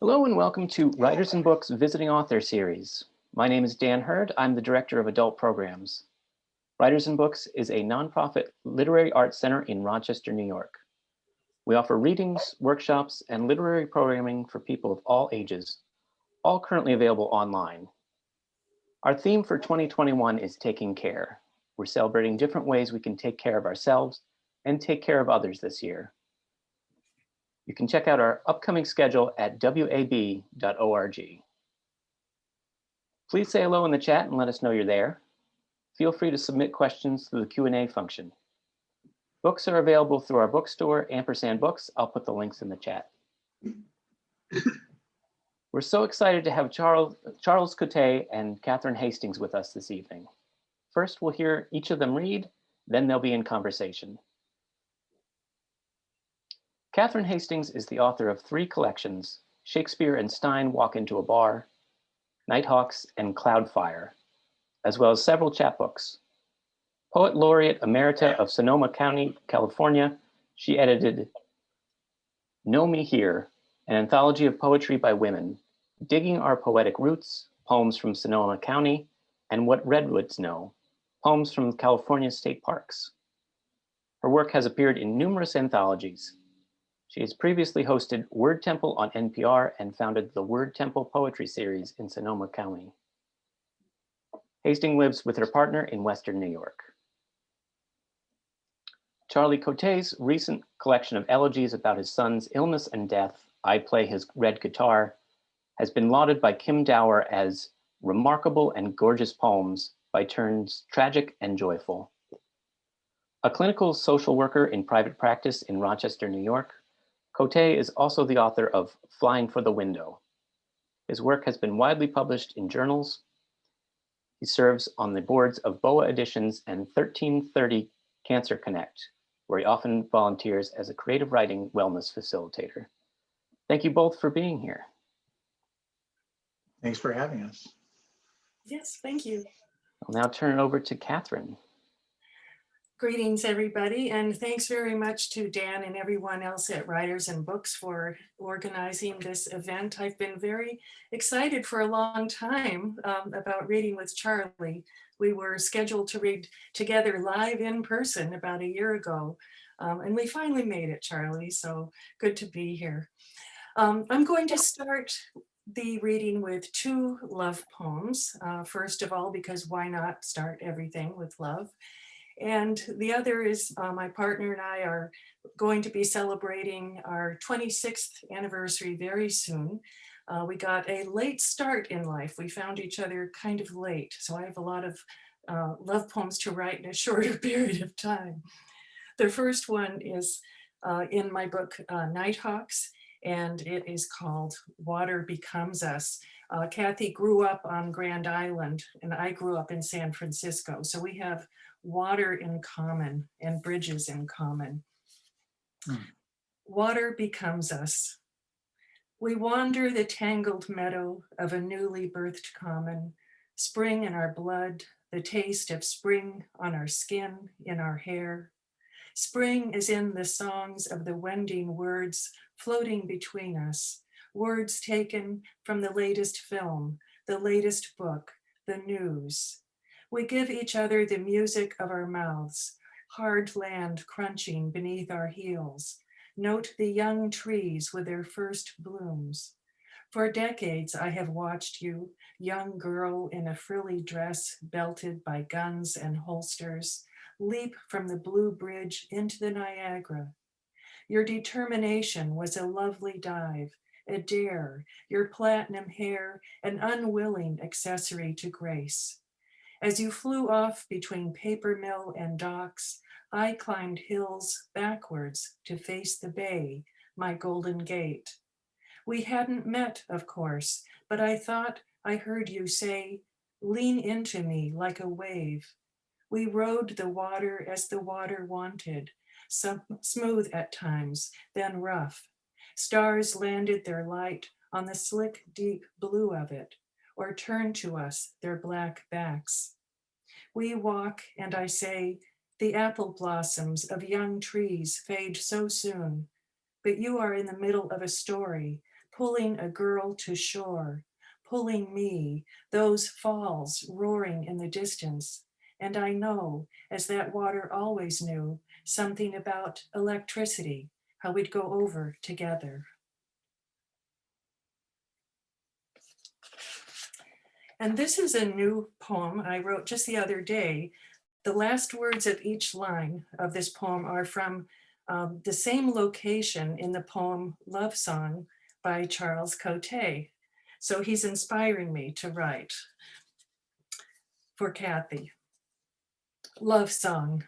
Hello and welcome to Writers and Books Visiting Author Series. My name is Dan Hurd. I'm the Director of Adult Programs. Writers and Books is a nonprofit literary arts center in Rochester, New York. We offer readings, workshops, and literary programming for people of all ages, all currently available online. Our theme for 2021 is Taking Care. We're celebrating different ways we can take care of ourselves and take care of others this year. You can check out our upcoming schedule at wab.org. Please say hello in the chat and let us know you're there. Feel free to submit questions through the Q&A function. Books are available through our bookstore, &Books. I'll put the links in the chat. We're so excited to have Charles Coté and Katherine Hastings with us this evening. First, we'll hear each of them read, then they'll be in conversation. Katherine Hastings is the author of 3 collections, Shakespeare and Stein Walk into a Bar, Nighthawks, and Cloudfire, as well as several chapbooks. Poet Laureate Emerita of Sonoma County, California, she edited Know Me Here, an anthology of poetry by women, Digging Our Poetic Roots, poems from Sonoma County, and What Redwoods Know, poems from California state parks. Her work has appeared in numerous anthologies. She has previously hosted Word Temple on NPR and founded the Word Temple Poetry Series in Sonoma County. Hastings lives with her partner in Western New York. Charlie Coté's recent collection of elegies about his son's illness and death, I Play His Red Guitar, has been lauded by Kim Dower as remarkable and gorgeous poems by turns tragic and joyful. A clinical social worker in private practice in Rochester, New York, Coté is also the author of Flying for the Window. His work has been widely published in journals. He serves on the boards of BOA Editions and 1330 Cancer Connect, where he often volunteers as a creative writing wellness facilitator. Thank you both for being here. Thanks for having us. Yes, thank you. I'll now turn it over to Katherine. Greetings, everybody, and thanks very much to Dan and everyone else at Writers and Books for organizing this event. I've been very excited for a long time about reading with Charlie. We were scheduled to read together live in person about a year ago, and we finally made it, Charlie, so good to be here. I'm going to start the reading with 2 love poems. First of all, because why not start everything with love? And the other is my partner and I are going to be celebrating our 26th anniversary very soon. We got a late start in life. We found each other kind of late. So I have a lot of love poems to write in a shorter period of time. The first one is in my book, Nighthawks, and it is called Water Becomes Us. Kathy grew up on Grand Island and I grew up in San Francisco. So we have water in common and bridges in common. Water becomes us. We wander the tangled meadow of a newly birthed common, spring in our blood, the taste of spring on our skin, in our hair. Spring is in the songs of the wending words floating between us, words taken from the latest film, the latest book, the news. We give each other the music of our mouths, hard land crunching beneath our heels. Note the young trees with their first blooms. For decades, I have watched you, young girl in a frilly dress belted by guns and holsters, leap from the Blue Bridge into the Niagara. Your determination was a lovely dive, a dare, your platinum hair, an unwilling accessory to grace. As you flew off between paper mill and docks, I climbed hills backwards to face the bay, my golden gate. We hadn't met, of course, but I thought I heard you say, lean into me like a wave. We rode the water as the water wanted, some smooth at times, then rough. Stars landed their light on the slick, deep blue of it, or turned to us their black backs. We walk, and I say, the apple blossoms of young trees fade so soon, but you are in the middle of a story, pulling a girl to shore, pulling me, those falls roaring in the distance. And I know, as that water always knew, something about electricity, how we'd go over together. And this is a new poem I wrote just the other day. The last words of each line of this poem are from the same location in the poem Love Song by Charles Coté. So he's inspiring me to write for Kathy. Love Song.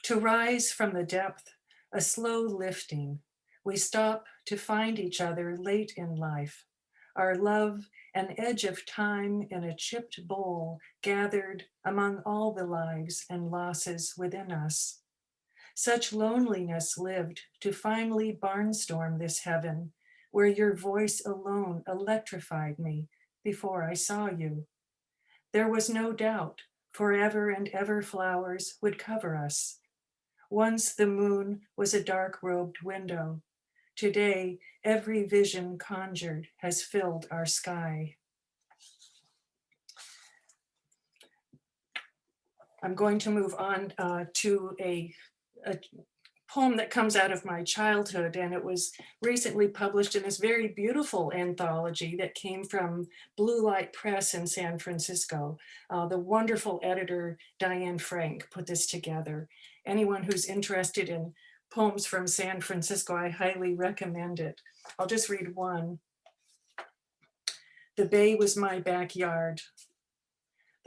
To rise from the depth, a slow lifting. We stop to find each other late in life. Our love, an edge of time in a chipped bowl, gathered among all the lives and losses within us. Such loneliness lived to finally barnstorm this heaven, where your voice alone electrified me before I saw you. There was no doubt forever and ever flowers would cover us. Once the moon was a dark-robed window. Today, every vision conjured has filled our sky. I'm going to move on to a poem that comes out of my childhood, and it was recently published in this very beautiful anthology that came from Blue Light Press in San Francisco. The wonderful editor, Diane Frank, put this together. Anyone who's interested in poems from San Francisco, I highly recommend it. I'll just read one. The bay was my backyard.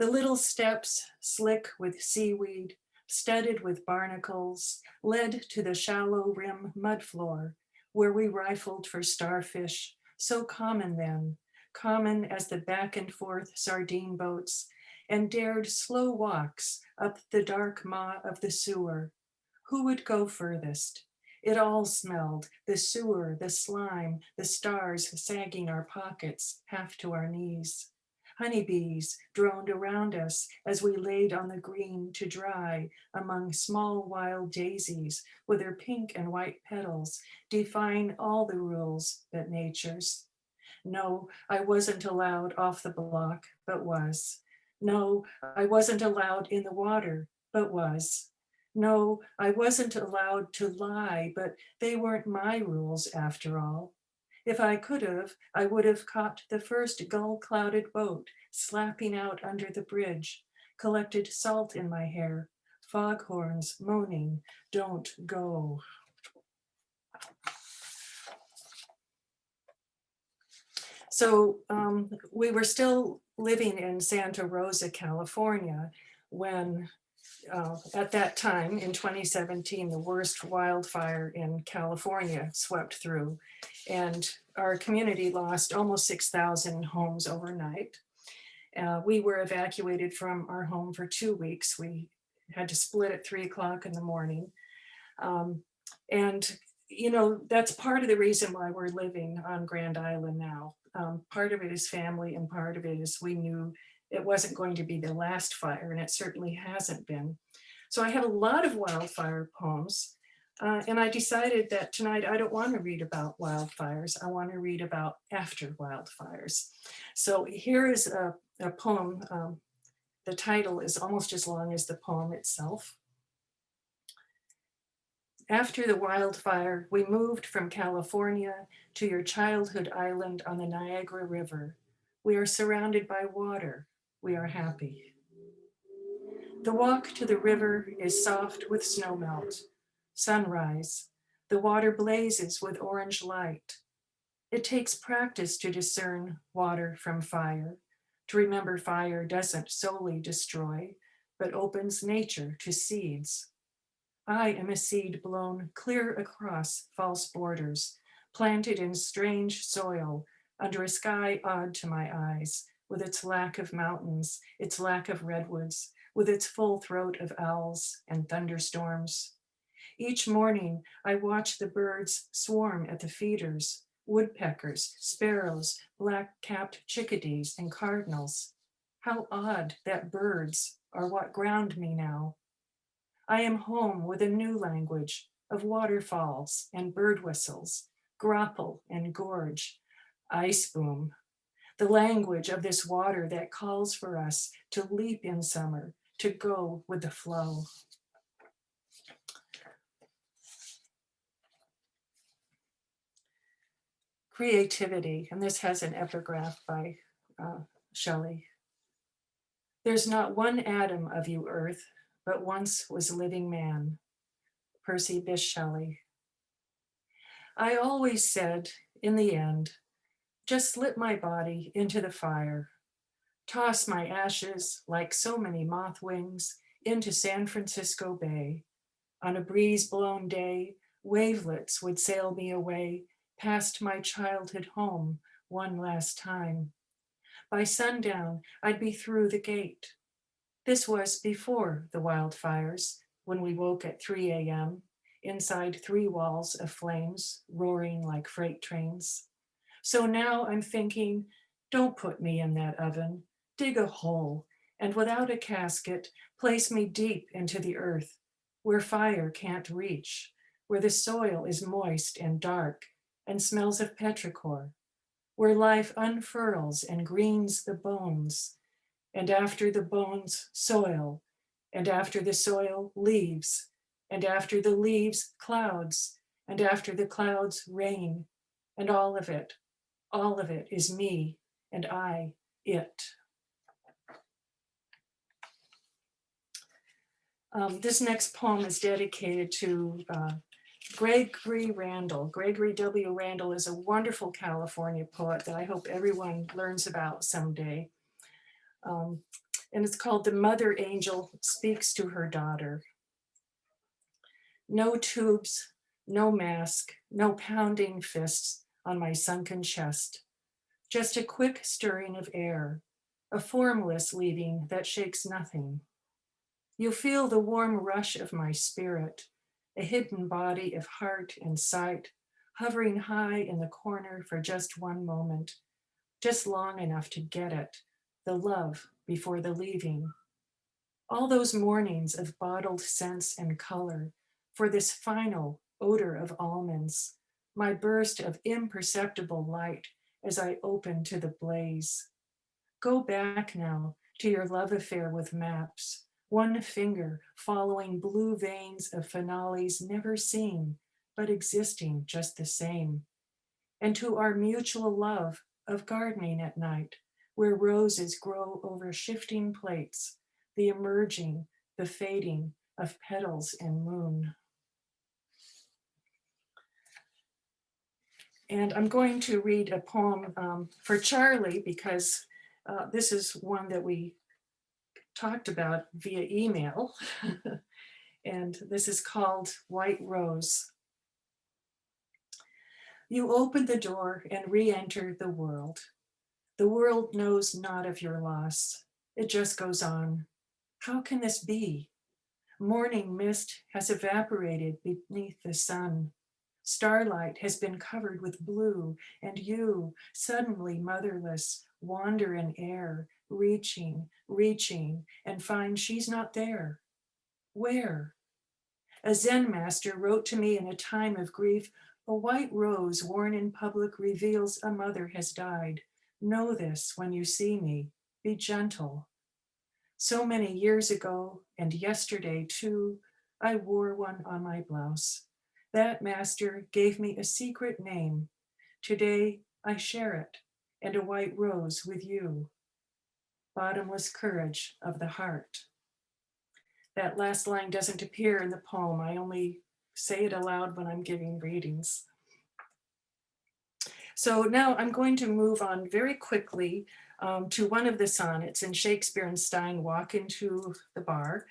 The little steps, slick with seaweed, studded with barnacles, led to the shallow rim mud floor, where we rifled for starfish, so common then, common as the back and forth sardine boats, and dared slow walks up the dark maw of the sewer. Who would go furthest? It all smelled, the sewer, the slime, the stars sagging our pockets, half to our knees. Honeybees droned around us as we laid on the green to dry among small wild daisies with their pink and white petals, defying all the rules but nature's. No, I wasn't allowed off the block, but was. No, I wasn't allowed in the water, but was. No, I wasn't allowed to lie, but they weren't my rules after all. If I could have, I would have caught the first gull-clouded boat slapping out under the bridge, collected salt in my hair, foghorns moaning, don't go. So we were still living in Santa Rosa, California, when at that time in 2017, the worst wildfire in California swept through, and our community lost almost 6,000 homes overnight. We were evacuated from our home for 2 weeks. We had to split at 3 o'clock in the morning. And, you know, that's part of the reason why we're living on Grand Island now. Part of it is family, and part of it is we knew it wasn't going to be the last fire, and it certainly hasn't been. So I have a lot of wildfire poems, and I decided that tonight I don't want to read about wildfires. I want to read about after wildfires. So here is a poem. The title is almost as long as the poem itself. After the wildfire, we moved from California to your childhood island on the Niagara River. We are surrounded by water. We are happy. The walk to the river is soft with snowmelt. Sunrise. The water blazes with orange light. It takes practice to discern water from fire, to remember fire doesn't solely destroy, but opens nature to seeds. I am a seed blown clear across false borders, planted in strange soil under a sky odd to my eyes, with its lack of mountains, its lack of redwoods, with its full throat of owls and thunderstorms. Each morning, I watch the birds swarm at the feeders, woodpeckers, sparrows, black-capped chickadees, and cardinals. How odd that birds are what ground me now. I am home with a new language of waterfalls and bird whistles, grapple and gorge, ice boom, the language of this water that calls for us to leap in summer, to go with the flow. Creativity, and this has an epigraph by Shelley. There's not one atom of you, Earth, but once was living man. Percy Bysshe Shelley. I always said, in the end, just slip my body into the fire, toss my ashes like so many moth wings into San Francisco Bay. On a breeze-blown day, wavelets would sail me away past my childhood home one last time. By sundown, I'd be through the gate. This was before the wildfires, when we woke at 3 a.m., inside 3 walls of flames, roaring like freight trains. So now I'm thinking, don't put me in that oven, dig a hole, and without a casket, place me deep into the earth, where fire can't reach, where the soil is moist and dark and smells of petrichor, where life unfurls and greens the bones, and after the bones, soil, and after the soil, leaves, and after the leaves, clouds, and after the clouds, rain, and all of it is me and I, it. This next poem is dedicated to Gregory Randall. Gregory W. Randall is a wonderful California poet that I hope everyone learns about someday. And it's called The Mother Angel Speaks to Her Daughter. No tubes, no mask, no pounding fists on my sunken chest. Just a quick stirring of air, a formless leaving that shakes nothing. You feel the warm rush of my spirit, a hidden body of heart and sight, hovering high in the corner for just one moment, just long enough to get it, the love before the leaving. All those mornings of bottled scents and color for this final odor of almonds, my burst of imperceptible light as I open to the blaze. Go back now to your love affair with maps, one finger following blue veins of finales never seen, but existing just the same. And to our mutual love of gardening at night, where roses grow over shifting plates, the emerging, the fading of petals and moon. And I'm going to read a poem for Charlie because this is one that we talked about via email. And this is called White Rose. You open the door and re-enter the world. The world knows not of your loss. It just goes on. How can this be? Morning mist has evaporated beneath the sun. Starlight has been covered with blue, and you, suddenly motherless, wander in air, reaching, and find she's not there. Where? A Zen master wrote to me in a time of grief, a white rose worn in public reveals a mother has died. Know this when you see me. Be gentle. So many years ago, and yesterday too, I wore one on my blouse. That master gave me a secret name. Today I share it, and a white rose with you. Bottomless courage of the heart. That last line doesn't appear in the poem. I only say it aloud when I'm giving readings. So now I'm going to move on very quickly to one of the sonnets in Shakespeare and Stein Walk into the Bar.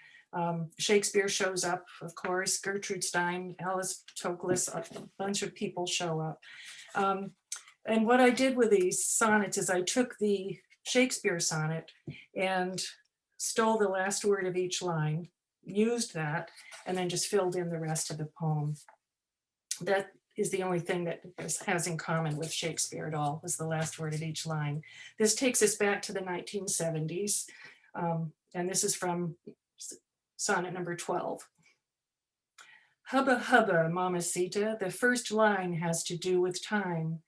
Shakespeare shows up, of course, Gertrude Stein, Alice Toklas, a bunch of people show up. And what I did with these sonnets is I took the Shakespeare sonnet and stole the last word of each line, used that, and then just filled in the rest of the poem. That is the only thing that has in common with Shakespeare at all, is the last word of each line. This takes us back to the 1970s, and this is from sonnet number 12. Hubba hubba, mamacita, the first line has to do with time.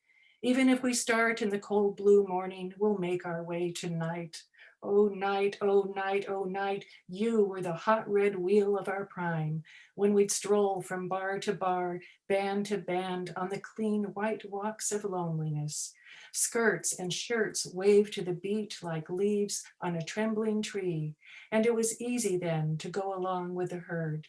Even if we start in the cold blue morning, we'll make our way to night. Oh night, oh night, oh night, you were the hot red wheel of our prime, when we'd stroll from bar to bar, band to band, on the clean white walks of loneliness. Skirts and shirts waved to the beat like leaves on a trembling tree, and it was easy then to go along with the herd.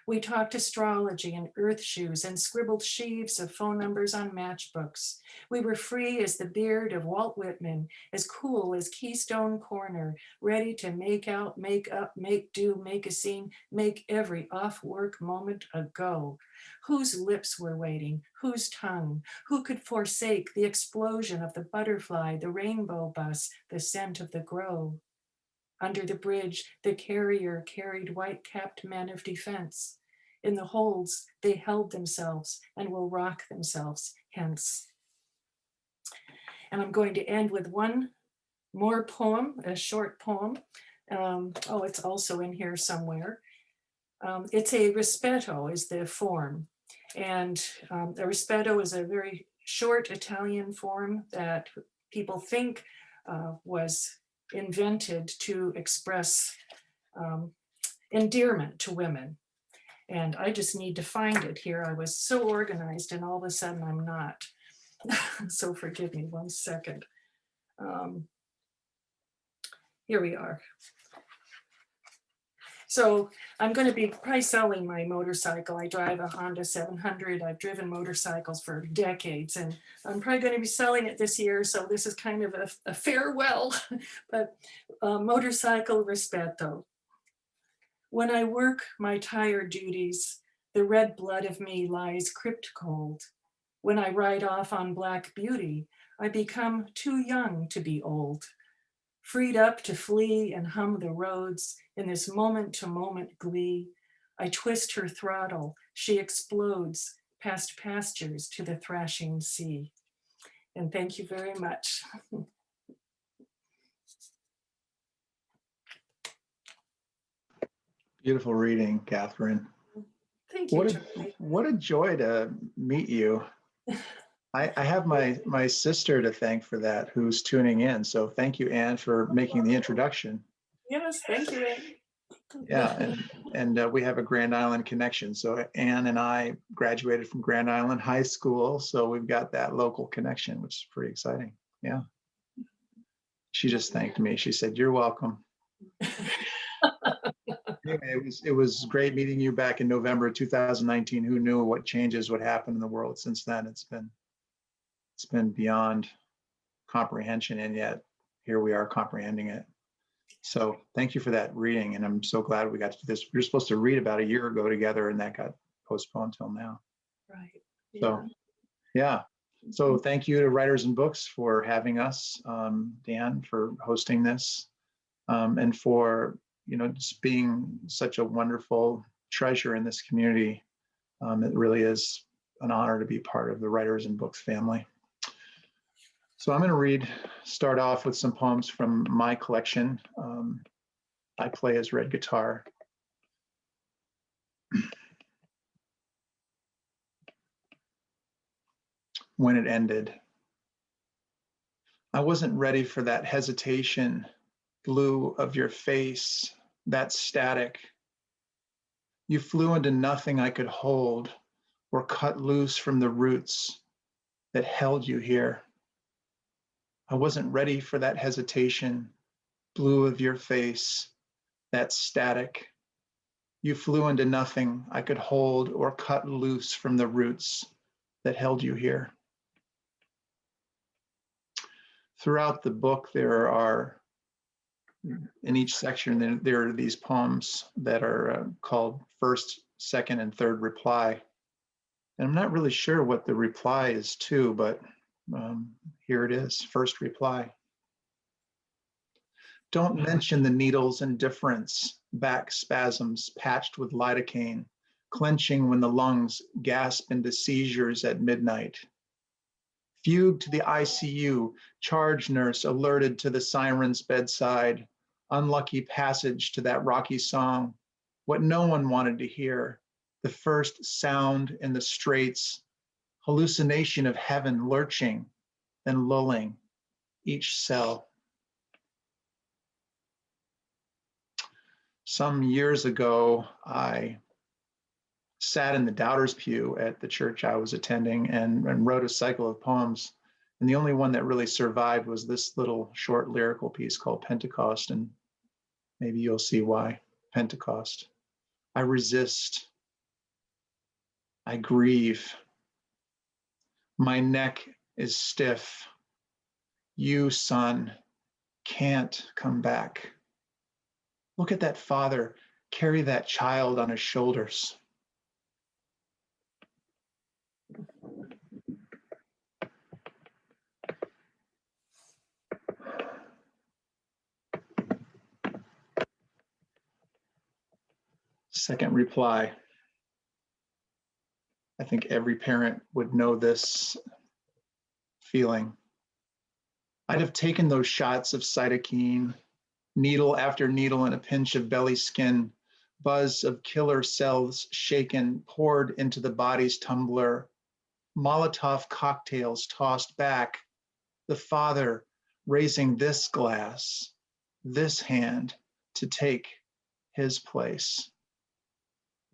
We talked astrology and earth shoes and scribbled sheaves of phone numbers on matchbooks. We were free as the beard of Walt Whitman, as cool as Keystone Corner, ready to make out, make up, make do, make a scene, make every off-work moment a go. Whose lips were waiting? Whose tongue? Who could forsake the explosion of the butterfly, the rainbow bus, the scent of the grove? Under the bridge, the carrier carried white-capped men of defense. In the holds, they held themselves and will rock themselves hence. And I'm going to end with one more poem, a short poem. It's also in here somewhere. It's a rispetto is the form. And a rispetto is a very short Italian form that people think was invented to express endearment to women. And I just need to find it here. I was so organized and all of a sudden I'm not. So forgive me 1 second. Here we are. So I'm going to be probably selling my motorcycle. I drive a Honda 700. I've driven motorcycles for decades and I'm probably going to be selling it this year. So this is kind of a farewell, but motorcycle rispetto. When I work my tired duties, the red blood of me lies crypt cold. When I ride off on black beauty, I become too young to be old. Freed up to flee and hum the roads in this moment-to-moment glee, I twist her throttle, she explodes past pastures to the thrashing sea. And thank you very much. Beautiful reading, Katherine. Thank you, What a joy to meet you. I have my sister to thank for that, who's tuning in. So thank you, Anne, for making the introduction. Yes, thank you, Anne. Yeah, and we have a Grand Island connection. So Anne and I graduated from Grand Island High School, so we've got that local connection, which is pretty exciting. Yeah. She just thanked me. She said, "You're welcome." Anyway, it was great meeting you back in November 2019. Who knew what changes would happen in the world since then? It's been beyond comprehension, and yet here we are comprehending it. So thank you for that reading, and I'm so glad we got to do this. We were supposed to read about a year ago together, and that got postponed till now. Right. Yeah. So yeah. So thank you to Writers and Books for having us, Dan, for hosting this, and for just being such a wonderful treasure in this community. It really is an honor to be part of the Writers and Books family. So I'm going to start off with some poems from my collection. I play as red guitar. When it ended. I wasn't ready for that hesitation, blue of your face, that static. You flew into nothing I could hold or cut loose from the roots that held you here. I wasn't ready for that hesitation, blue of your face, that static. You flew into nothing I could hold or cut loose from the roots that held you here. Throughout the book, there are, in each section, there are these poems that are called first, second, and third reply. And I'm not really sure what the reply is to, but here it is, first reply. Don't mention the needle's indifference, back spasms patched with lidocaine, clenching when the lungs gasp into seizures at midnight. Fugue to the ICU, charge nurse alerted to the siren's bedside, unlucky passage to that rocky song, what no one wanted to hear, the first sound in the straits, hallucination of heaven lurching, then lulling each cell. Some years ago, I sat in the doubter's pew at the church I was attending and wrote a cycle of poems. And the only one that really survived was this little short lyrical piece called Pentecost. And maybe you'll see why. Pentecost. I resist. I grieve. My neck is stiff. You, son, can't come back. Look at that father carry that child on his shoulders. Second reply. I think every parent would know this feeling. I'd have taken those shots of cytokine, needle after needle and a pinch of belly skin, buzz of killer cells shaken, poured into the body's tumbler, Molotov cocktails tossed back, the father raising this glass, this hand to take his place.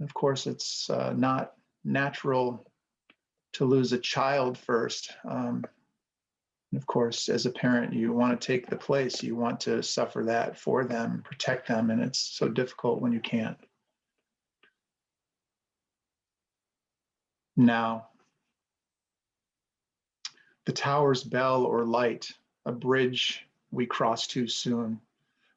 Of course, it's not natural to lose a child first. And of course, as a parent, you want to take the place. You want to suffer that for them, protect them, and it's so difficult when you can't. Now, the tower's bell or light, a bridge we cross too soon.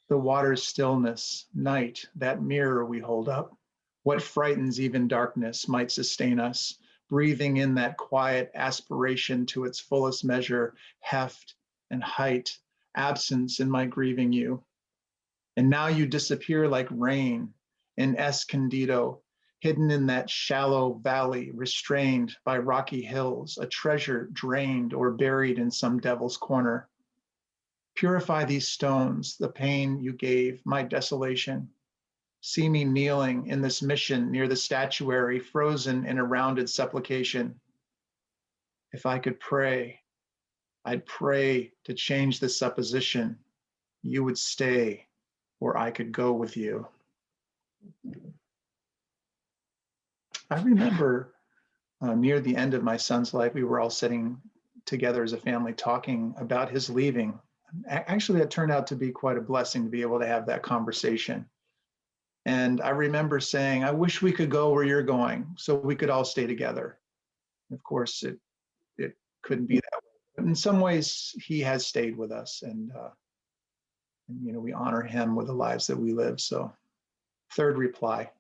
The water's stillness, night, that mirror we hold up. What frightens even darkness might sustain us, breathing in that quiet aspiration to its fullest measure, heft and height, absence in my grieving you. And now you disappear like rain in Escondido, hidden in that shallow valley, restrained by rocky hills, a treasure drained or buried in some devil's corner. Purify these stones, the pain you gave, my desolation. See me kneeling in this mission near the statuary, frozen in a rounded supplication. If I could pray, I'd pray to change the supposition. You would stay, or I could go with you. I remember near the end of my son's life, we were all sitting together as a family talking about his leaving. Actually, that turned out to be quite a blessing to be able to have that conversation. And I remember saying, I wish we could go where you're going so we could all stay together. Of course, it couldn't be that way. But in some ways, he has stayed with us, and you know, we honor him with the lives that we live. So, third reply.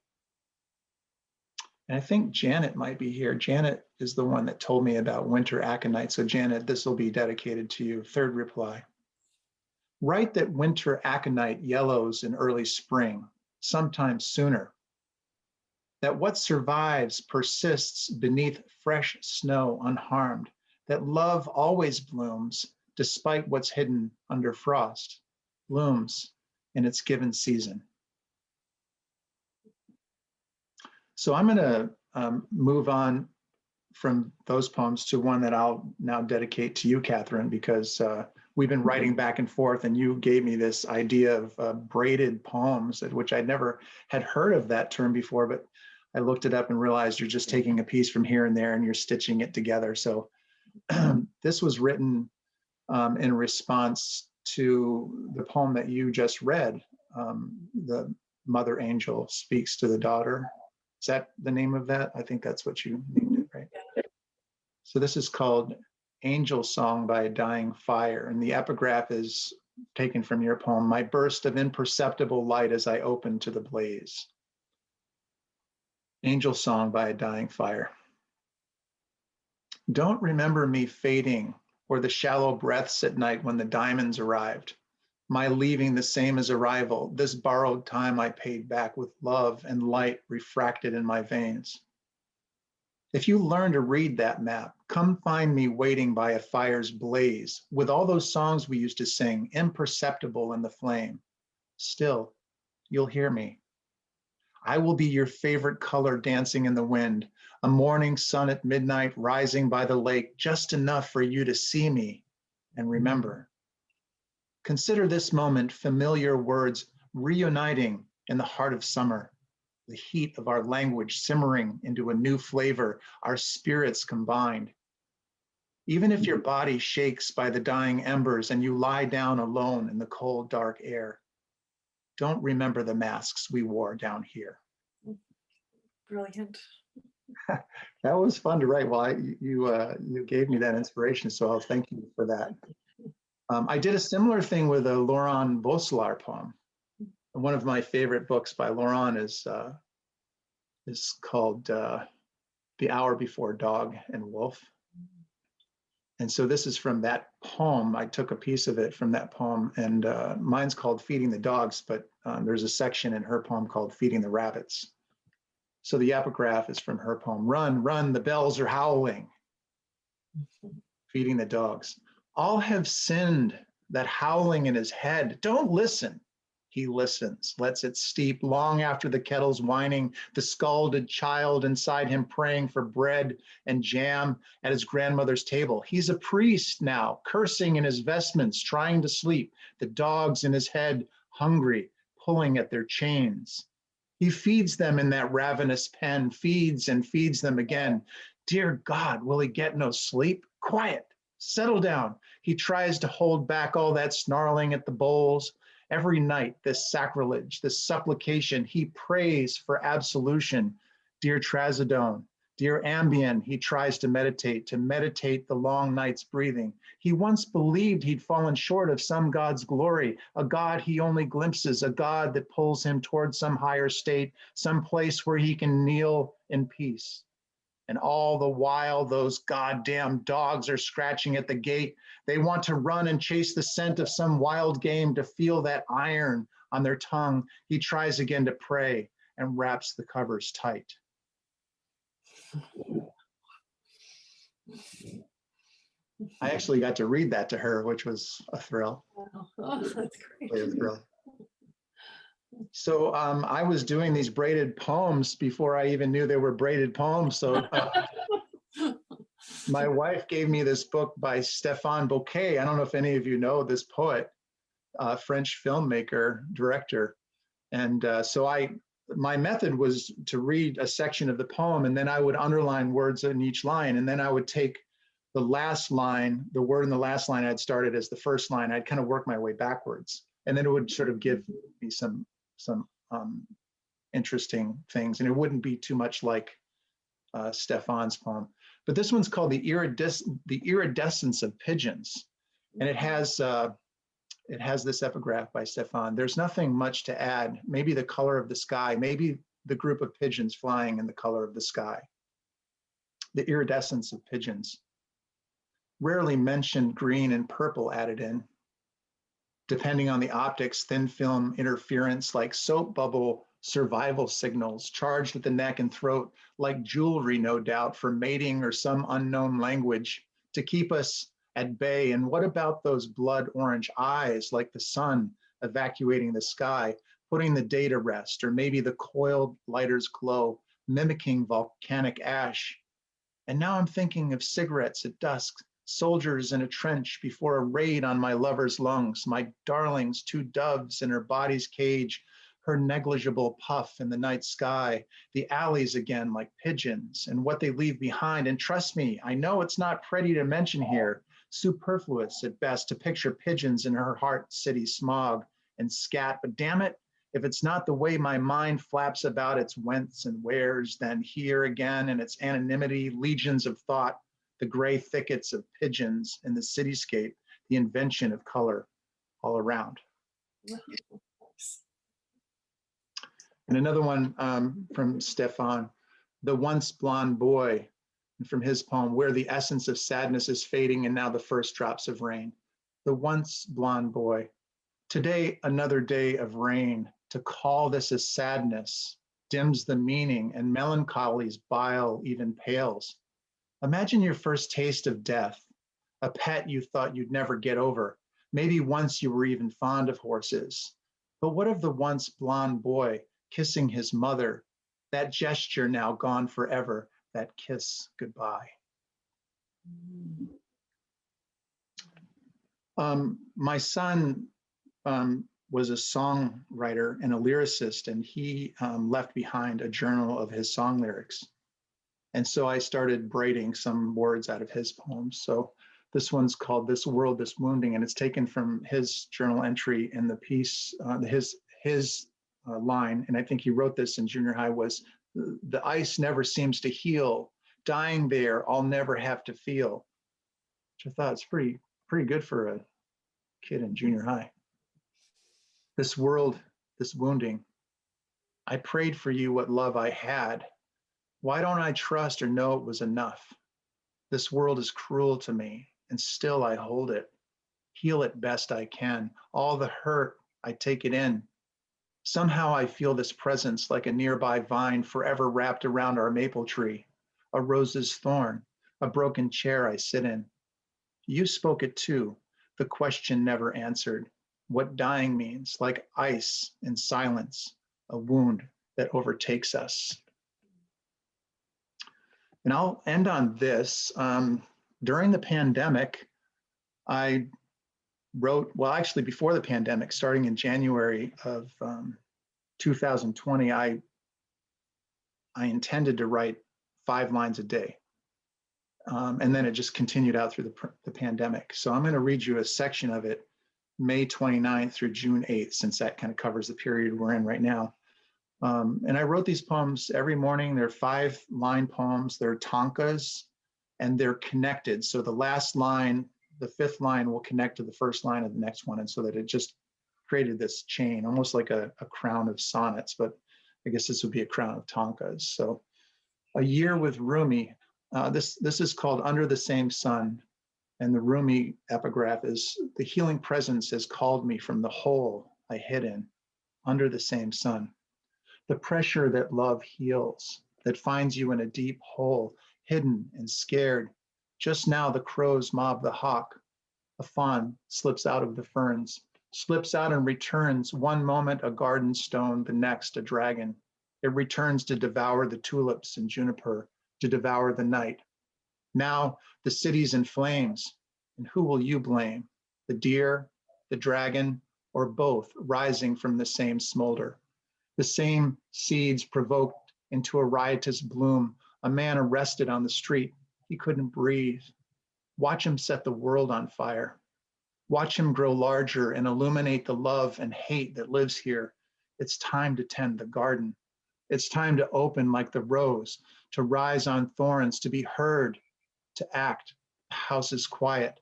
And I think Janet might be here. Janet is the one that told me about winter aconite. So Janet, this will be dedicated to you. Third reply. Write that winter aconite yellows in early spring, sometimes sooner. That what survives persists beneath fresh snow unharmed. That love always blooms despite what's hidden under frost, blooms in its given season. So I'm going to move on from those poems to one that I'll now dedicate to you, Katherine, because we've been writing back and forth, and you gave me this idea of braided poems, which I'd never had heard of that term before, but I looked it up and realized you're just taking a piece from here and there and you're stitching it together. So this was written in response to the poem that you just read. The mother angel speaks to the daughter. Is that the name of that? I think that's what you named it, right? So this is called Angel Song by a Dying Fire. And the epigraph is taken from your poem, my burst of imperceptible light as I open to the blaze. Angel Song by a Dying Fire. Don't remember me fading or the shallow breaths at night when the diamonds arrived. My leaving the same as arrival, this borrowed time I paid back with love and light refracted in my veins. If you learn to read that map, come find me waiting by a fire's blaze with all those songs we used to sing, imperceptible in the flame. Still, you'll hear me. I will be your favorite color dancing in the wind, a morning sun at midnight rising by the lake, just enough for you to see me and remember. Consider this moment familiar words reuniting in the heart of summer, the heat of our language simmering into a new flavor, our spirits combined. Even if your body shakes by the dying embers and you lie down alone in the cold, dark air, don't remember the masks we wore down here. Brilliant. That was fun to write. Well, you gave me that inspiration, so I'll thank you for that. I did a similar thing with a Laurent Vaucelar poem. One of my favorite books by Laurent is called The Hour Before Dog and Wolf. And so this is from that poem. I took a piece of it from that poem, and mine's called Feeding the Dogs, but there's a section in her poem called Feeding the Rabbits. So the epigraph is from her poem. Run, run, the bells are howling. Feeding the dogs. All have sinned, that howling in his head. Don't listen. He listens, lets it steep long after the kettle's whining, the scalded child inside him praying for bread and jam at his grandmother's table. He's a priest now, cursing in his vestments, trying to sleep. The dogs in his head, hungry, pulling at their chains. He feeds them in that ravenous pen, feeds and feeds them again. Dear God, will he get no sleep? Quiet, settle down. He tries to hold back all that snarling at the bowls. Every night, this sacrilege, this supplication, he prays for absolution. Dear Trazodone, dear Ambien, he tries to meditate the long night's breathing. He once believed he'd fallen short of some God's glory, a God he only glimpses, a God that pulls him towards some higher state, some place where he can kneel in peace. And all the while, those goddamn dogs are scratching at the gate. They want to run and chase the scent of some wild game, to feel that iron on their tongue. He tries again to pray and wraps the covers tight. I actually got to read that to her, which was a thrill. Oh, that's great. A thrill. So I was doing these braided poems before I even knew they were braided poems. So my wife gave me this book by Stéphane Bocquet. I don't know if any of you know this poet, French filmmaker, director. And my method was to read a section of the poem, and then I would underline words in each line. And then I would take the last line, the word in the last line I'd started as the first line. I'd kind of work my way backwards. And then it would sort of give me some interesting things. And it wouldn't be too much like Stéphane's poem. But this one's called The Iridescence of Pigeons. And it has this epigraph by Stéphane. There's nothing much to add. Maybe the color of the sky, maybe the group of pigeons flying in the color of the sky. The iridescence of pigeons. Rarely mentioned green and purple added in. Depending on the optics, thin film interference like soap bubble survival signals charged at the neck and throat like jewelry, no doubt, for mating or some unknown language to keep us at bay. And what about those blood orange eyes like the sun evacuating the sky, putting the day to rest, or maybe the coiled lighter's glow, mimicking volcanic ash? And now I'm thinking of cigarettes at dusk, soldiers in a trench before a raid on my lover's lungs, my darling's two doves in her body's cage, her negligible puff in the night sky, the alleys again like pigeons and what they leave behind. And trust me, I know it's not pretty to mention here, superfluous at best to picture pigeons in her heart city smog and scat, but damn it, if it's not the way my mind flaps about its whence and wheres, then here again in its anonymity, legions of thought, the gray thickets of pigeons in the cityscape, the invention of color all around. And another one from Stéphane, The Once Blonde Boy, and from his poem, Where the Essence of Sadness is Fading and Now the First Drops of Rain. The once blonde boy. Today, another day of rain. To call this a sadness dims the meaning, and melancholy's bile even pales. Imagine your first taste of death, a pet you thought you'd never get over. Maybe once you were even fond of horses. But what of the once blonde boy, kissing his mother, that gesture now gone forever, that kiss goodbye. My son was a songwriter and a lyricist, and he left behind a journal of his song lyrics. And so I started braiding some words out of his poems. So this one's called This World, This Wounding, and it's taken from his journal entry in the piece, his line, and I think he wrote this in junior high, was, the ice never seems to heal, dying there, I'll never have to feel. Which I thought is pretty good for a kid in junior high. This world, this wounding, I prayed for you what love I had. Why don't I trust or know it was enough? This world is cruel to me, and still I hold it. Heal it best I can. All the hurt, I take it in. Somehow I feel this presence like a nearby vine forever wrapped around our maple tree, a rose's thorn, a broken chair I sit in. You spoke it too, the question never answered. What dying means, like ice in silence, a wound that overtakes us. And I'll end on this. During the pandemic, I wrote, well, actually before the pandemic, starting in January of 2020, I intended to write 5 lines a day. And then it just continued out through the pandemic. So I'm going to read you a section of it, May 29th through June 8th, since that kind of covers the period we're in right now. And I wrote these poems every morning. They're 5-line poems. They're tankas, and they're connected. So the last line, the 5th line, will connect to the first line of the next one, and so that it just created this chain, almost like a crown of sonnets, but I guess this would be a crown of tankas. So a year with Rumi. This is called Under the Same Sun, and the Rumi epigraph is, the healing presence has called me from the hole I hid in, under the same sun. The pressure that love heals, that finds you in a deep hole, hidden and scared. Just now the crows mob the hawk. A fawn slips out of the ferns, slips out and returns, one moment a garden stone, the next a dragon. It returns to devour the tulips and juniper, to devour the night. Now the city's in flames, and who will you blame? The deer, the dragon, or both rising from the same smolder? The same seeds provoked into a riotous bloom, a man arrested on the street. He couldn't breathe. Watch him set the world on fire. Watch him grow larger and illuminate the love and hate that lives here. It's time to tend the garden. It's time to open like the rose, to rise on thorns, to be heard, to act. The house is quiet.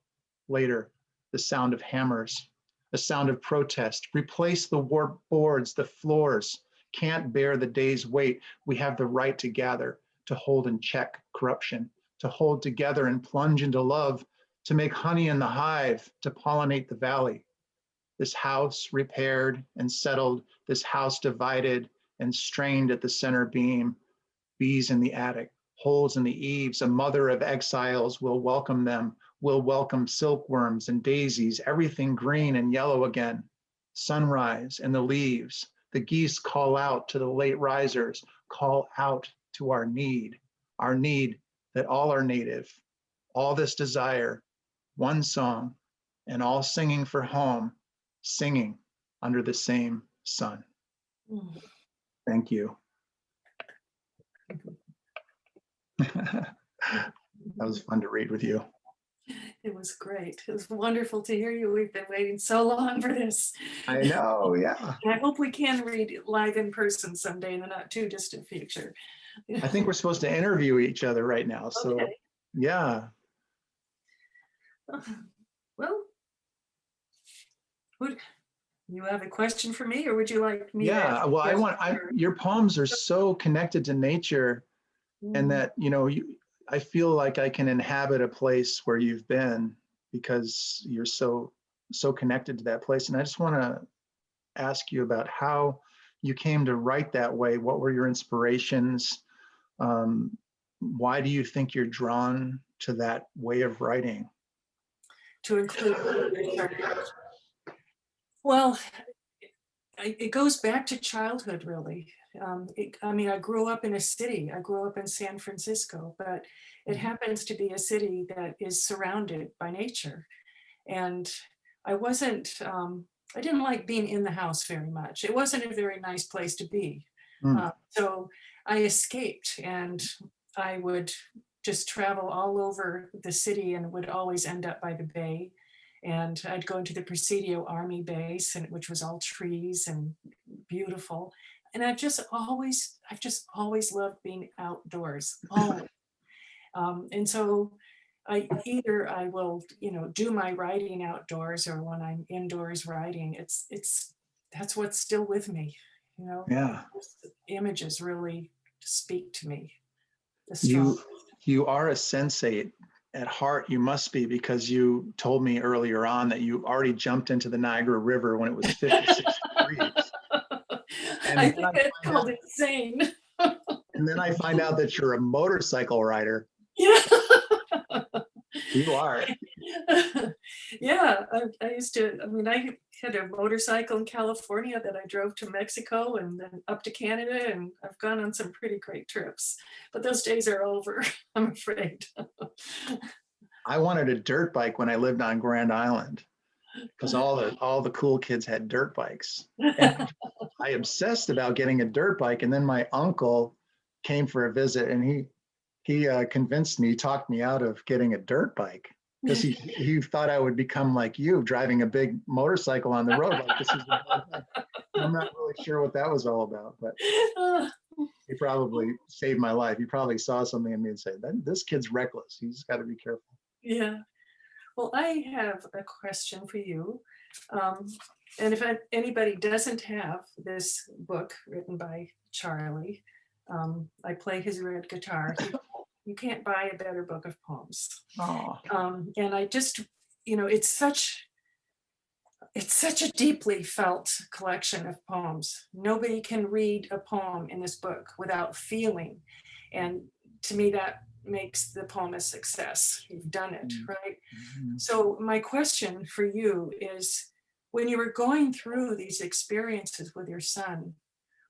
Later, the sound of hammers, the sound of protest. Replace the warped boards, the floors. Can't bear the day's weight. We have the right to gather, to hold in check corruption, to hold together and plunge into love, to make honey in the hive, to pollinate the valley. This house repaired and settled, this house divided and strained at the center beam. Bees in the attic, holes in the eaves, a mother of exiles will welcome them, will welcome silkworms and daisies, everything green and yellow again. Sunrise and the leaves, the geese call out to the late risers, call out to our need that all are native, all this desire, one song, and all singing for home, singing under the same sun. Thank you. That was fun to read with you. It was great. It was wonderful to hear you. We've been waiting so long for this. I know, yeah. And I hope we can read live in person someday in the not too distant future. I think we're supposed to interview each other right now. So, Okay. yeah. Well, you have a question for me, or would you like me? Yeah, well, your poems are so connected to nature, and that, I feel like I can inhabit a place where you've been because you're so connected to that place. And I just want to ask you about how you came to write that way. What were your inspirations? Why do you think you're drawn to that way of writing? To include, well, it goes back to childhood, really. I mean, I grew up in a city. I grew up in San Francisco, but it happens to be a city that is surrounded by nature. And I wasn't, I didn't like being in the house very much. It wasn't a very nice place to be. So I escaped, and I would just travel all over the city and would always end up by the bay. And I'd go into the Presidio Army base, and which was all trees and beautiful. And I've just always loved being outdoors, always. And so I will, do my writing outdoors, or when I'm indoors writing, that's what's still with me, Yeah. Images really speak to me. You are a sensate at heart. You must be, because you told me earlier on that you already jumped into the Niagara River when it was 56 degrees. And I think it's called insane. And then I find out that you're a motorcycle rider. Yeah. You are. Yeah, I used to, I had a motorcycle in California that I drove to Mexico and then up to Canada, and I've gone on some pretty great trips, but those days are over, I'm afraid. I wanted a dirt bike when I lived on Grand Island, because all the cool kids had dirt bikes. And I obsessed about getting a dirt bike, and then my uncle came for a visit, and he convinced me, talked me out of getting a dirt bike, because he thought I would become like you, driving a big motorcycle on the road. Like, this is I'm not really sure what that was all about, but he probably saved my life. He probably saw something in me and said, this kid's reckless. He's got to be careful. Yeah. Well, I have a question for you. And if anybody doesn't have this book written by Charlie, I play his red guitar. You can't buy a better book of poems. And I just, it's such a deeply felt collection of poems. Nobody can read a poem in this book without feeling. And to me, that makes the poem a success. You've done it, right? So my question for you is, when you were going through these experiences with your son,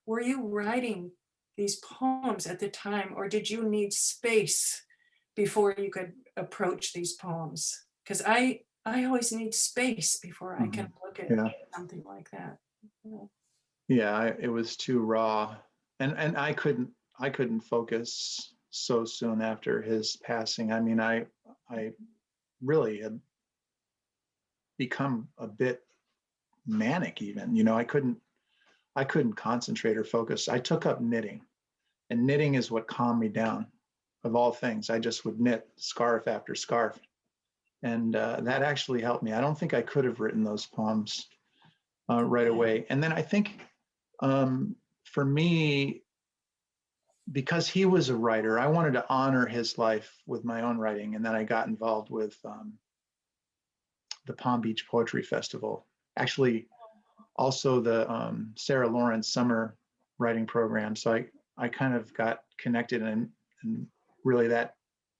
were you writing these poems at the time, or did you need space before you could approach these poems? Because I always need space before I can look at something like that. Yeah, it was too raw, and I couldn't focus so soon after his passing. I mean, I really had become a bit manic even. I couldn't concentrate or focus. I took up knitting, and knitting is what calmed me down. Of all things, I just would knit scarf after scarf, and that actually helped me. I don't think I could have written those poems right away. And then I think for me, because he was a writer, I wanted to honor his life with my own writing. And then I got involved with the Palm Beach Poetry Festival. Actually, also the Sarah Lawrence summer writing program. So I kind of got connected, and really that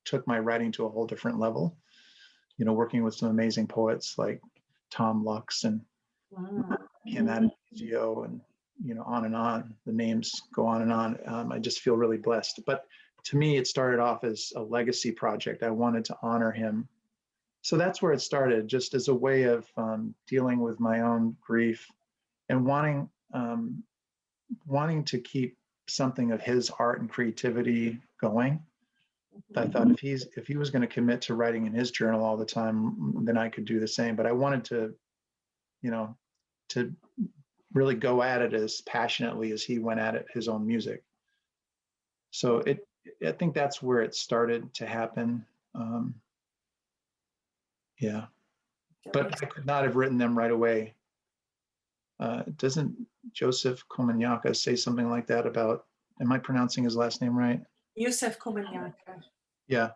took my writing to a whole different level. Working with some amazing poets like Tom Lux and Kim Dower, and on and on. The names go on and on. I just feel really blessed. But to me, it started off as a legacy project. I wanted to honor him. So that's where it started, just as a way of dealing with my own grief and wanting to keep something of his art and creativity going. I thought if he was going to commit to writing in his journal all the time, then I could do the same. But I wanted to really go at it as passionately as he went at it, his own music. So I think that's where it started to happen. Yeah, but I could not have written them right away. Doesn't Joseph Komanyaka say something like that about, am I pronouncing his last name right? Yusef Komanyaka. Yeah.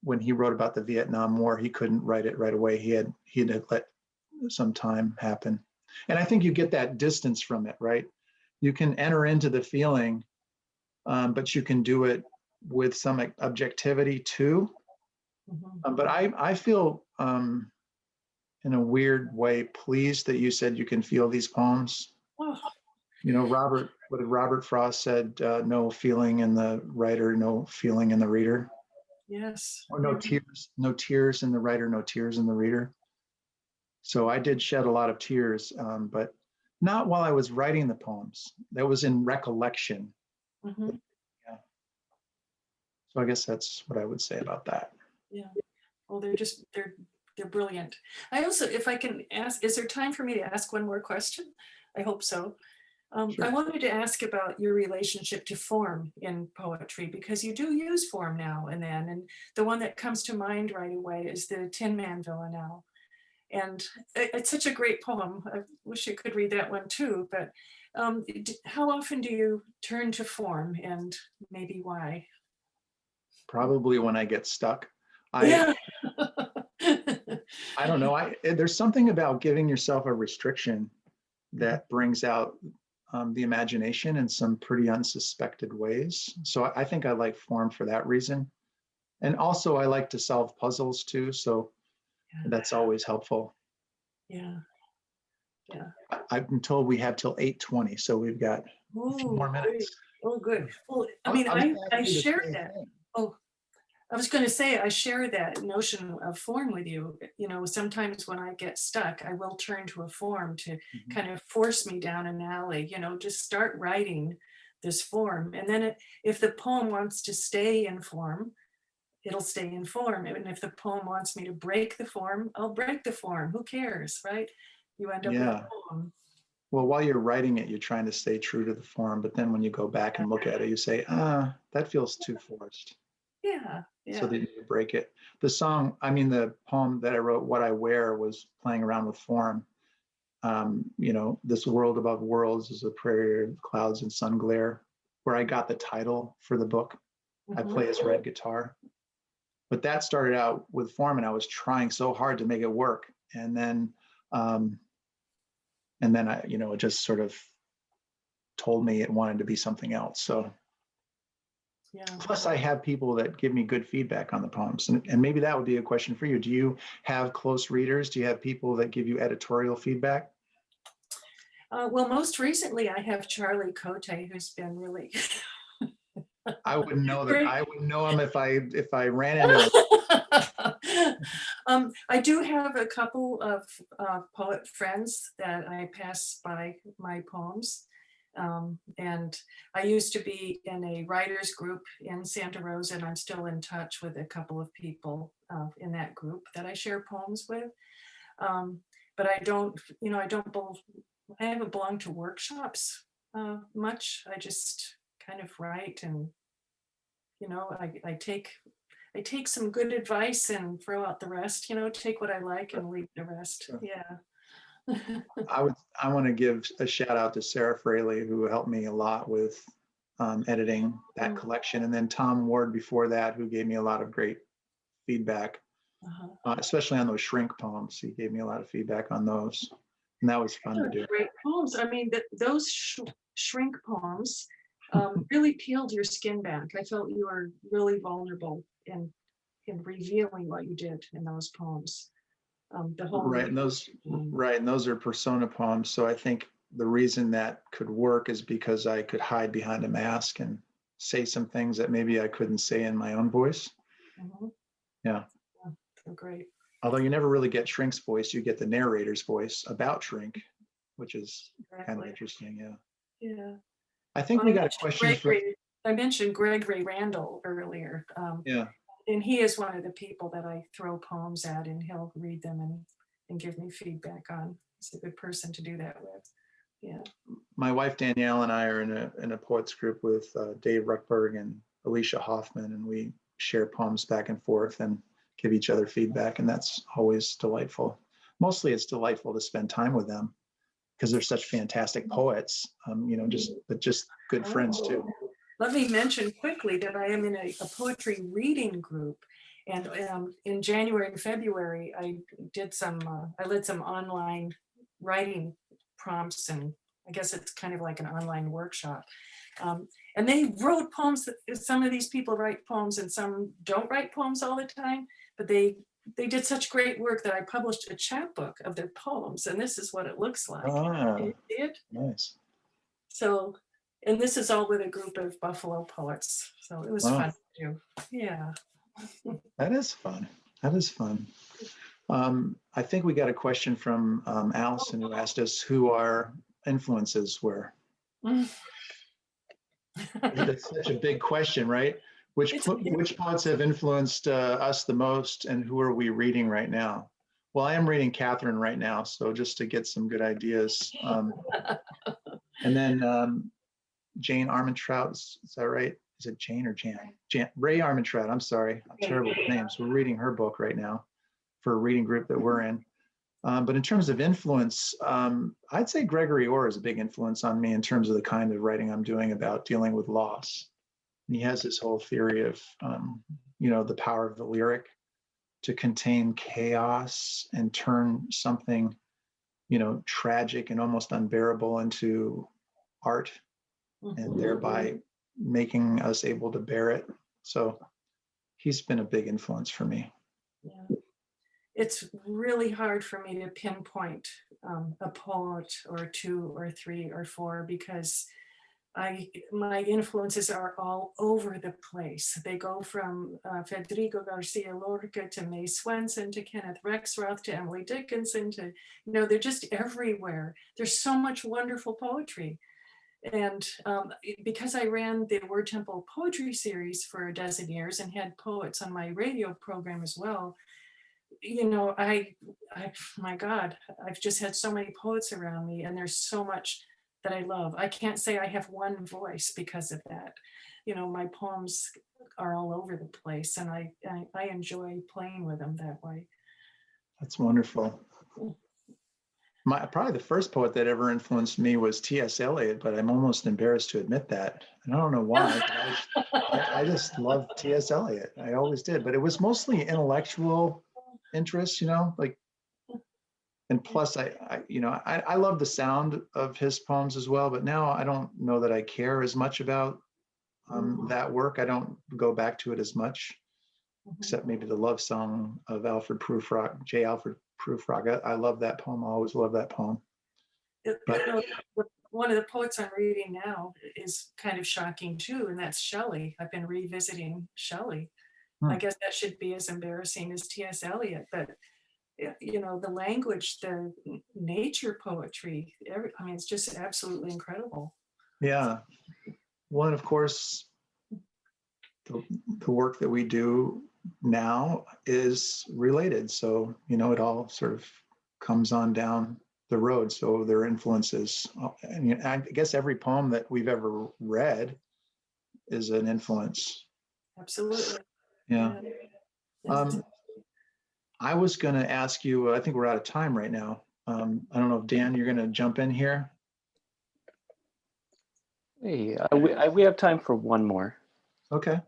When he wrote about the Vietnam War, he couldn't write it right away. He had let some time happen. And I think you get that distance from it, right? You can enter into the feeling, but you can do it with some objectivity too. But I feel in a weird way pleased that you said you can feel these poems. Robert what did Robert Frost said, no feeling in the writer, no feeling in the reader. Yes. Or no tears in the writer, no tears in the reader. So I did shed a lot of tears, but not while I was writing the poems. That was in recollection. Mm-hmm. Yeah. So I guess that's what I would say about that. Yeah. Well, they're brilliant. I also, if I can ask, is there time for me to ask one more question? I hope so. Sure. I wanted to ask about your relationship to form in poetry, because you do use form now and then. And the one that comes to mind right away is the Tin Man Villanelle. And it's such a great poem. I wish you could read that one too. But how often do you turn to form, and maybe why? Probably when I get stuck. Yeah. I don't know. There's something about giving yourself a restriction that brings out the imagination in some pretty unsuspected ways. So I think I like form for that reason. And also I like to solve puzzles too. So that's always helpful. Yeah. Yeah. I've been told we have till 8:20, so we've got a few more minutes. Great. Oh, good. Well, I mean, I share that. Oh, I was going to say, I share that notion of form with you. You know, sometimes when I get stuck, I will turn to a form to kind of force me down an alley, you know, just start writing this form. And then if the poem wants to stay in form, it'll stay in form. And if the poem wants me to break the form, I'll break the form. Who cares, right? You end up with a poem. Well, while you're writing it, you're trying to stay true to the form. But then when you go back and look at it, you say, that feels too forced. Yeah. So that you break it. The poem that I wrote, What I Wear, was playing around with form. You know, this world above worlds is a prairie of clouds and sun glare, where I got the title for the book. I play his red guitar. But that started out with form, and I was trying so hard to make it work. And then I, you know, it just sort of told me it wanted to be something else. So plus I have people that give me good feedback on the poems. And maybe that would be a question for you. Do you have close readers? Do you have people that give you editorial feedback? Well, most recently I have Charlie Coté, who's been really I wouldn't know that. I wouldn't know him if I ran into him. I do have a couple of poet friends that I pass by my poems. And I used to be in a writers group in Santa Rosa, and I'm still in touch with a couple of people in that group that I share poems with. But I haven't belonged to workshops much. I just kind of write, and you know, I take some good advice and throw out the rest, you know, take what I like and leave the rest. Yeah. I want to give a shout out to Sarah Fraley, who helped me a lot with editing that collection. And then Tom Ward before that, who gave me a lot of great feedback, especially on those shrink poems. He gave me a lot of feedback on those. And that was fun to do. Great poems. I mean, those shrink poems really peeled your skin back. I felt you were really vulnerable in revealing what you did in those poems. The whole and those are persona poems. So I think the reason that could work is because I could hide behind a mask and say some things that maybe I couldn't say in my own voice. Yeah. Great. Although you never really get Shrink's voice, you get the narrator's voice about Shrink, which is kind of interesting. Yeah. I think we got a question I mentioned Gregory Randall earlier. And he is one of the people that I throw poems at, and he'll read them and give me feedback on. He's a good person to do that with. Yeah. My wife Danielle and I are in a poets group with Dave Ruckberg and Alicia Hoffman, and we share poems back and forth and give each other feedback, and that's always delightful. Mostly it's delightful to spend time with them because they're such fantastic poets, you know, just good friends too. Let me mention quickly that I am in a poetry reading group, and in January and February I did I led some online writing prompts, and I guess it's kind of like an online workshop. And they wrote poems. Some of these people write poems and some don't write poems all the time, but they did such great work that I published a chapbook of their poems, and this is what it looks like. You see it? Nice. So And this is all with a group of Buffalo poets. So it was Wow. fun to do. Yeah. That is fun. That is fun. I think we got a question from Allison, who asked us who our influences were. That's such a big question, right? Which poets have influenced us the most, and who are we reading right now? Well, I am reading Katherine right now, so just to get some good ideas. And then Jane Armentrout, is that right? Is it Jane or Jan? Ray Armentrout, I'm sorry. I'm terrible with names. We're reading her book right now for a reading group that we're in. But in terms of influence, I'd say Gregory Orr is a big influence on me in terms of the kind of writing I'm doing about dealing with loss. And he has this whole theory of, the power of the lyric to contain chaos and turn something, tragic and almost unbearable into art, and thereby making us able to bear it. So he's been a big influence for me. Yeah. It's really hard for me to pinpoint a poet or two or three or four, because my influences are all over the place. They go from Federico Garcia Lorca to Mae Swenson to Kenneth Rexroth to Emily Dickinson to, they're just everywhere. There's so much wonderful poetry. And because I ran the Word Temple Poetry Series for a dozen years and had poets on my radio program as well, my God, I've just had so many poets around me, and there's so much that I love. I can't say I have one voice because of that. My poems are all over the place, and I enjoy playing with them that way. That's wonderful. Probably the first poet that ever influenced me was T.S. Eliot, but I'm almost embarrassed to admit that. And I don't know why. I just loved T.S. Eliot. I always did, but it was mostly intellectual interest, and plus I love the sound of his poems as well, but now I don't know that I care as much about that work. I don't go back to it as much, except maybe the love song of Alfred Prufrock, J. Alfred Prufrock. I love that poem. I always love that poem. But one of the poets I'm reading now is kind of shocking too, and that's Shelley. I've been revisiting Shelley. I guess that should be as embarrassing as T.S. Eliot, but the language, the nature poetry, it's just absolutely incredible. Yeah. Well, and of course, the work that we do now is related. So, it all sort of comes on down the road. So their influences, and I guess every poem that we've ever read is an influence. Absolutely. Yeah. I was going to ask you, I think we're out of time right now. I don't know if Dan, you're going to jump in here. Hey, we have time for one more. Okay.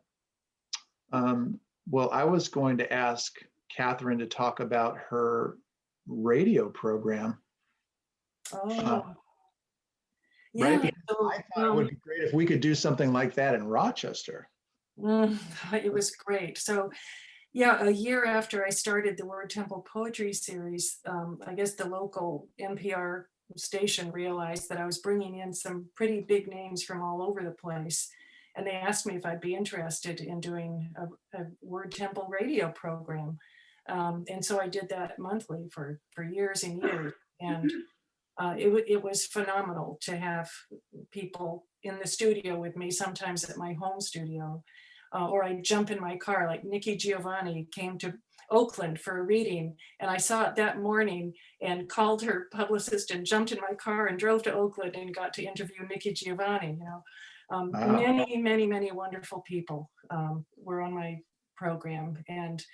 Well, I was going to ask Katherine to talk about her radio program. Oh. Right? Yeah. I thought it would be great if we could do something like that in Rochester. It was great. So, yeah, a year after I started the Word Temple Poetry Series, I guess the local NPR station realized that I was bringing in some pretty big names from all over the place. And they asked me if I'd be interested in doing a Word Temple radio program. And so I did that monthly for years and years. And it was phenomenal to have people in the studio with me, sometimes at my home studio. Or I'd jump in my car, like Nikki Giovanni came to Oakland for a reading, and I saw it that morning and called her publicist and jumped in my car and drove to Oakland and got to interview Nikki Giovanni. Wow. Many wonderful people were on my program. And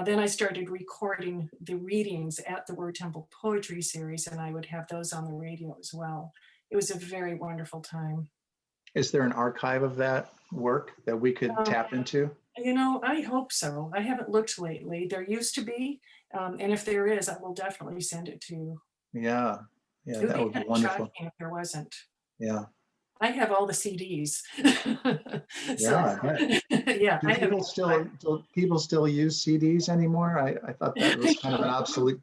then I started recording the readings at the Word Temple Poetry Series, and I would have those on the radio as well. It was a very wonderful time. Is there an archive of that work that we could tap into? I hope so. I haven't looked lately. There used to be, and if there is, I will definitely send it to you. Yeah, that would be wonderful. Shocking if there wasn't. Yeah. I have all the CDs. Yeah. Do people still use CDs anymore? I thought that was kind of an obsolete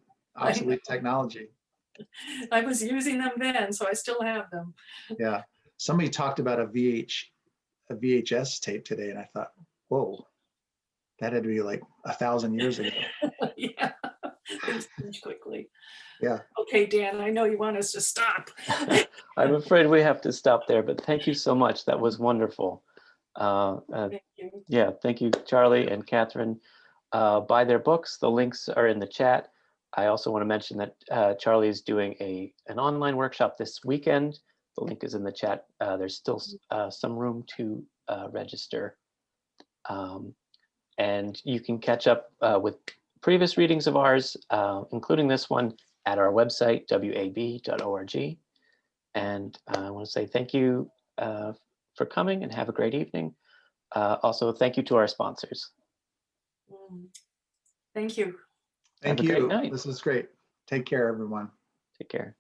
technology. I was using them then, so I still have them. Yeah. Somebody talked about a VHS tape today, and I thought, whoa, that had to be like 1,000 years ago. Yeah, things change quickly. Yeah. Okay, Dan, I know you want us to stop. I'm afraid we have to stop there, but thank you so much. That was wonderful. Thank you. Yeah, thank you, Charlie and Katherine. Buy their books. The links are in the chat. I also want to mention that Charlie is doing an online workshop this weekend. The link is in the chat. There's still some room to register. And you can catch up with previous readings of ours, including this one, at our website, wab.org. And I want to say thank you for coming and have a great evening. Also, thank you to our sponsors. Thank you. Thank Have a great you. night. This was great. Take care, everyone. Take care.